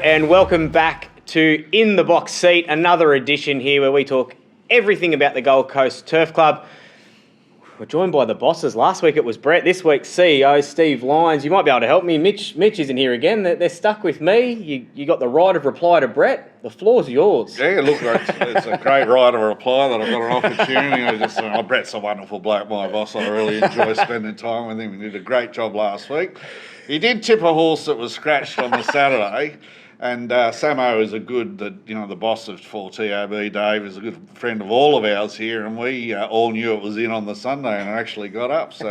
and welcome back to In the Box Seat, another edition here where we talk everything about the Gold Coast Turf Club. We're joined by the bosses. Last week it was Brett, this week CEO Steve Lyons. You might be able to help me. Mitch isn't here again. They're stuck with me. You got the right of reply to Brett. The floor's yours. Yeah, look, it's a great right of reply that I've got an opportunity. Brett's a wonderful bloke, my boss. I really enjoy spending time with him. He did a great job last week. He did tip a horse that was scratched on the Saturday. And Samo is the boss of 4TOB, Dave, is a good friend of all of ours here, and we all knew it was in on the Sunday and actually got up. So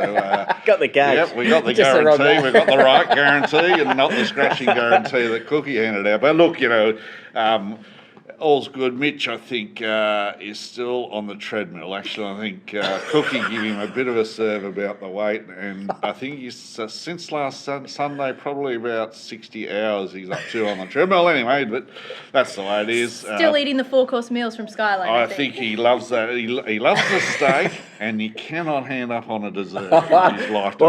got the gauge. Yep, we got the guarantee. We got the right guarantee and not the scratching guarantee that Cookie handed out. But look, all's good. Mitch, I think, is still on the treadmill. Actually, I think Cookie gave him a bit of a serve about the weight, and I think he's since last Sunday, probably about 60 hours he's up to on the treadmill anyway, but that's the way it is. Still eating the 4-course meals from Skyline, I think he loves that. He loves the steak, and he cannot hand up on a dessert in his life.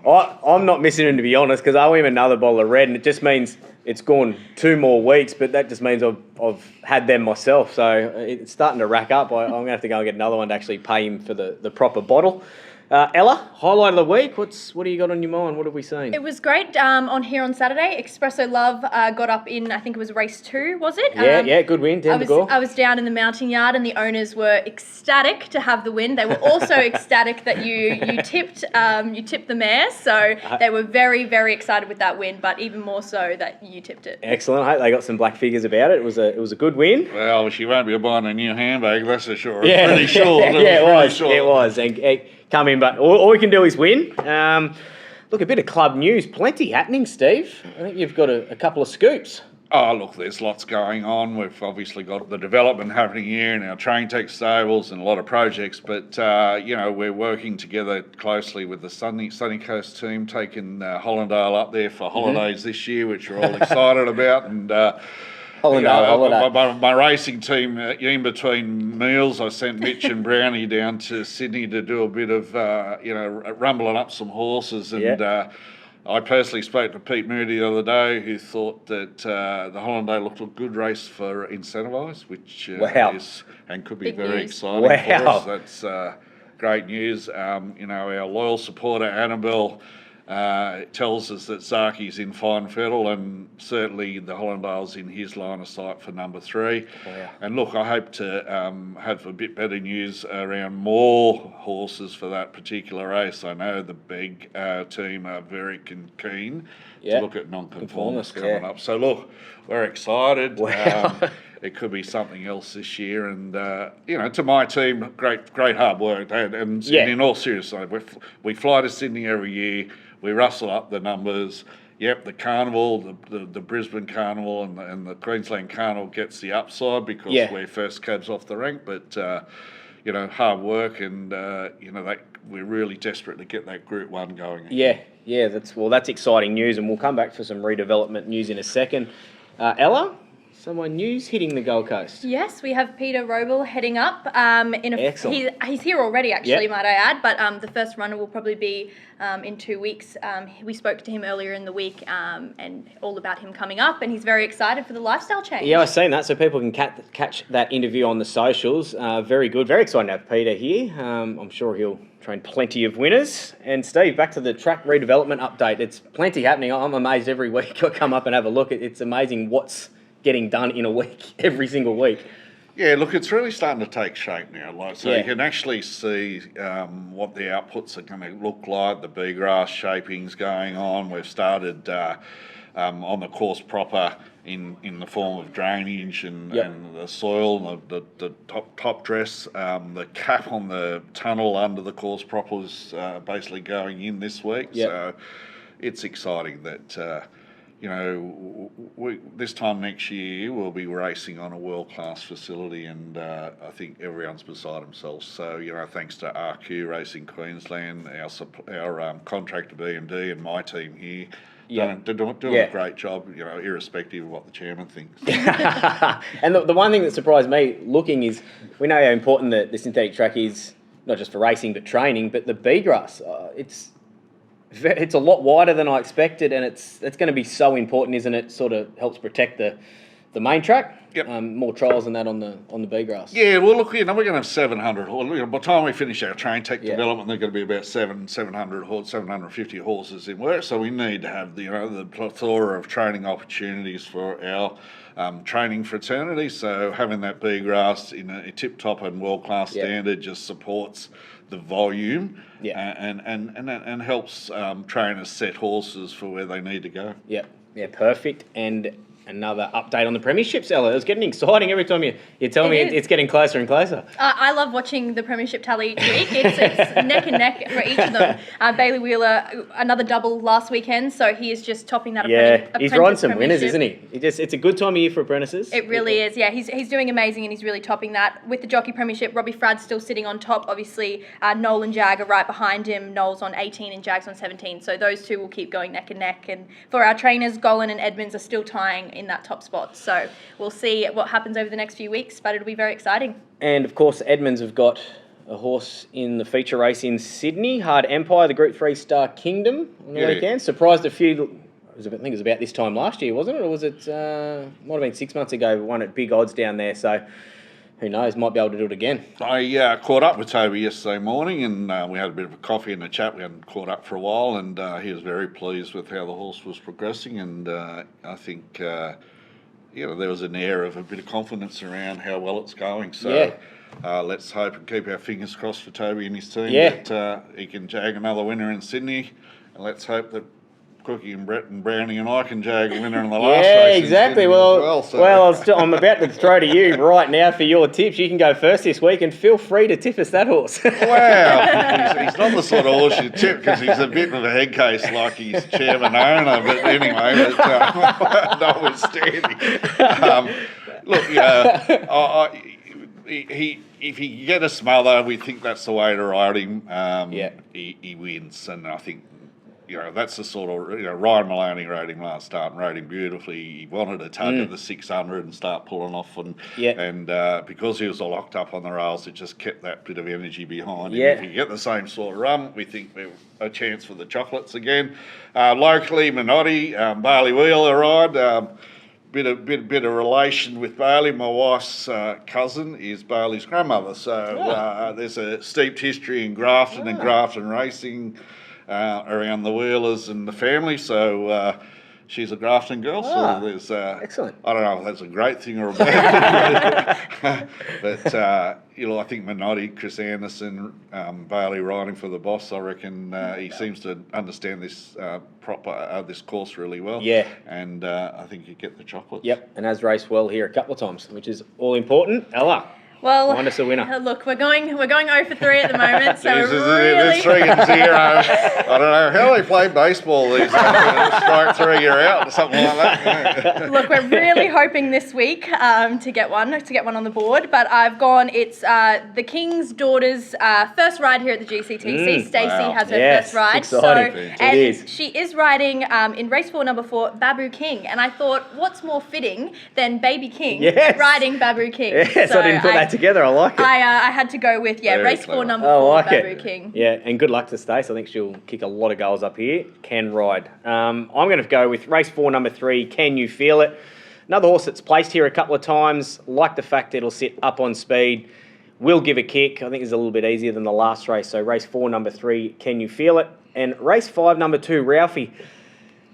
I'm not missing him, to be honest, because I owe him another bottle of red, and it just means it's gone 2 more weeks, but that just means I've had them myself. So it's starting to rack up. I'm going to have to go and get another one to actually pay him for the proper bottle. Ella, highlight of the week. What do you got on your mind? What have we seen? It was great on here on Saturday. Espresso Love got up in, I think it was race 2, was it? Yeah, good win. I was down in the mounting yard, and the owners were ecstatic to have the win. They were also ecstatic that you tipped the mare, so they were very, very excited with that win, but even more so that you tipped it. Excellent. I hope they got some black figures about it. It was a good win. Well, she won't be buying a new handbag, that's for sure. Yeah, pretty sure. It was. And come in, but all we can do is win. Look, a bit of club news. Plenty happening, Steve. I think you've got a couple of scoops. Oh, look, there's lots going on. We've obviously got the development happening here in our train tech stables and a lot of projects, but, we're working together closely with the Sunny Coast team, taking Hollandale up there for holidays this year, which we're all excited about. And my racing team, in between meals, I sent Mitch and Brownie down to Sydney to do a bit of, rumbling up some horses. And I personally spoke to Pete Moody the other day, who thought that the Hollandale looked a good race for Incentivize, which is and could be very exciting for us. That's great news. Our loyal supporter, Annabelle, tells us that Zaki's in fine fettle, and certainly the Hollandale's in his line of sight for number 3. Wow. And look, I hope to have a bit better news around more horses for that particular race. I know the big team are very keen to look at non-conformists coming up. So look, we're excited. Wow. It could be something else this year, and to my team, great hard work. And in all seriousness, we fly to Sydney every year. We rustle up the numbers. Yep, the carnival, the Brisbane carnival and the Queensland carnival gets the upside because we're first cabs off the rank. But hard work, and we're really desperate to get that Group 1 going. Yeah, that's exciting news, and we'll come back for some redevelopment news in a second. Ella, some more news hitting the Gold Coast. Yes, we have Peter Roble heading up. Excellent. He's here already, actually, might I add, but the first runner will probably be in 2 weeks. We spoke to him earlier in the week and all about him coming up, and he's very excited for the lifestyle change. Yeah, I've seen that, so people can catch that interview on the socials. Very good, very exciting to have Peter here. I'm sure he'll train plenty of winners. And Steve, back to the track redevelopment update. It's plenty happening. I'm amazed every week I come up and have a look. It's amazing what's getting done in a week, every single week. Yeah, look, it's really starting to take shape now. You can actually see what the outputs are going to look like. The bee grass shaping's going on. We've started on the course proper in the form of drainage and the soil, and the top dress. The cap on the tunnel under the course proper is basically going in this week. So it's exciting that this time next year we'll be racing on a world-class facility, and I think everyone's beside themselves. So thanks to RQ Racing Queensland, our contractor BMD, and my team here. They're doing a great job, irrespective of what the chairman thinks. And the one thing that surprised me looking is, we know how important the synthetic track is, not just for racing but training, but the bee grass, it's it's a lot wider than I expected, and it's going to be so important, isn't it? Sort of helps protect the main track. Yep. More trials than that on the B grass. Yeah, well, look, we're going to have 700. By the time we finish our train tech development, there's going to be about 750 horses in work. So we need to have the plethora of training opportunities for our training fraternity. So having that B grass in a tip-top and world-class standard just supports the volume and helps trainers set horses for where they need to go. Yeah, perfect. And another update on the premierships, Ella. It's getting exciting every time you tell me it's getting closer and closer. I love watching the premiership tally each week. It's neck and neck for each of them. Bailey Wheeler, another double last weekend, so he is just topping that apprentice. He's riding some winners, isn't he? It's a good time of year for apprentices. It really is, yeah. He's doing amazing and he's really topping that. With the jockey premiership, Robbie Fradd's still sitting on top. Obviously, Noel and Jag are right behind him. Noel's on 18 and Jag's on 17, so those two will keep going neck and neck. And for our trainers, Golan and Edmonds are still tying in that top spot. So we'll see what happens over the next few weeks, but it'll be very exciting. And of course, Edmonds have got a horse in the feature race in Sydney, Hard Empire, the Group 3 Star Kingdom on the weekend. Surprised a few. I think it was about this time last year, wasn't it? Or was it? Might have been 6 months ago. Won at big odds down there. So who knows? Might be able to do it again. I caught up with Toby yesterday morning, and we had a bit of a coffee and a chat. We hadn't caught up for a while, and he was very pleased with how the horse was progressing. And I think there was an air of a bit of confidence around how well it's going. So let's hope and keep our fingers crossed for Toby and his team that he can jag another winner in Sydney, and let's hope that Cookie and Brett and Brownie and I can jag a winner in the last race. Yeah, exactly. Well, so. I'm about to throw to you right now for your tips. You can go first this week, and feel free to tip us that horse. Wow, he's not the sort of horse you tip because he's a bit of a head case like he's chairman owner. But anyway, notwithstanding, if he can get a smother, we think that's the way to ride him. He wins, and I think. That's the sort of, Ryan Maloney rode him last start and rode him beautifully. He wanted a tug of the 600 and start pulling off. And because he was all locked up on the rails, it just kept that bit of energy behind him. If you get the same sort of run, we think we're a chance for the chocolates again. Locally, Minotti, Bailey Wheeler ride. Bit of relation with Bailey. My wife's cousin is Bailey's grandmother. So there's a steeped history in Grafton and Grafton racing. Around the Wheelers and the family, so she's a Grafton girl. So there's excellent. I don't know if that's a great thing or a bad thing, but I think Minotti, Chris Anderson, Bailey riding for the boss. I reckon he seems to understand this this course really well. Yeah, and I think you get the chocolates. Yep, and has raced well here a couple of times, which is all important. Ella. Well, find us a winner. Look, we're going 0 for 3 at the moment, so it's really 3 and 0. I don't know how they play baseball these days. Strike 3, you're out, or something like that. Look, we're really hoping this week to get one on the board. But I've gone. It's the King's daughter's first ride here at the GCTC. Stacey has her first ride, exciting. She is riding in race 4, number 4, Babu King. And I thought, what's more fitting than Baby King riding Babu King? Yes, so I didn't put that together. I like it. I had to go with race 4, number 4, Babu King. Yeah, and good luck to Stace. I think she'll kick a lot of goals up here. Can ride. I'm going to go with race 4, number 3. Can You Feel It? Another horse that's placed here a couple of times. Like the fact that it'll sit up on speed. Will give a kick. I think it's a little bit easier than the last race. So race 4, number 3. Can You Feel It? And race 5, number 2, Ralphie.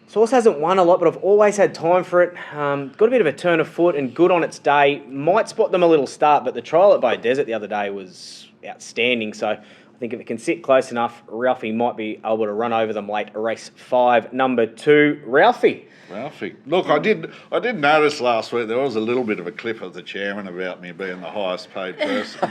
This horse hasn't won a lot, but I've always had time for it. Got a bit of a turn of foot and good on its day. Might spot them a little start, but the trial at Bay Desert the other day was outstanding. So I think if it can sit close enough, Ralphie might be able to run over them late. Race 5, number 2, Ralphie. Look, I did notice last week there was a little bit of a clip of the chairman about me being the highest paid person.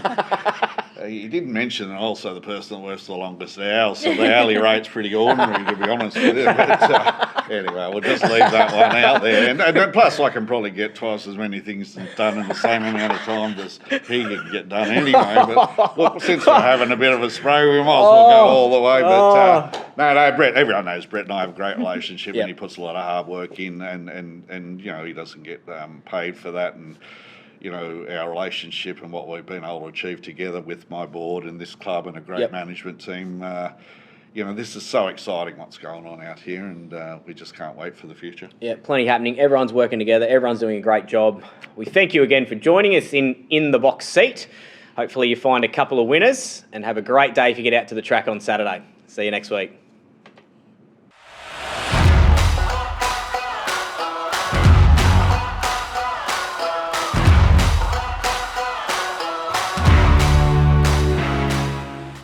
He didn't mention also the person that works the longest hours, so the hourly rate's pretty ordinary, to be honest with you. But anyway, we'll just leave that one out there. And plus, I can probably get twice as many things done in the same amount of time as he can get done anyway. But look, since we're having a bit of a spray, we might as well go all the way. But no, Brett, everyone knows Brett and I have a great relationship, and he puts a lot of hard work in, and he doesn't get paid for that. And our relationship and what we've been able to achieve together with my board and this club and a great management team, this is so exciting what's going on out here, and we just can't wait for the future. Yeah, plenty happening. Everyone's working together. Everyone's doing a great job. We thank you again for joining us in the box seat. Hopefully you find a couple of winners, and have a great day if you get out to the track on Saturday. See you next week.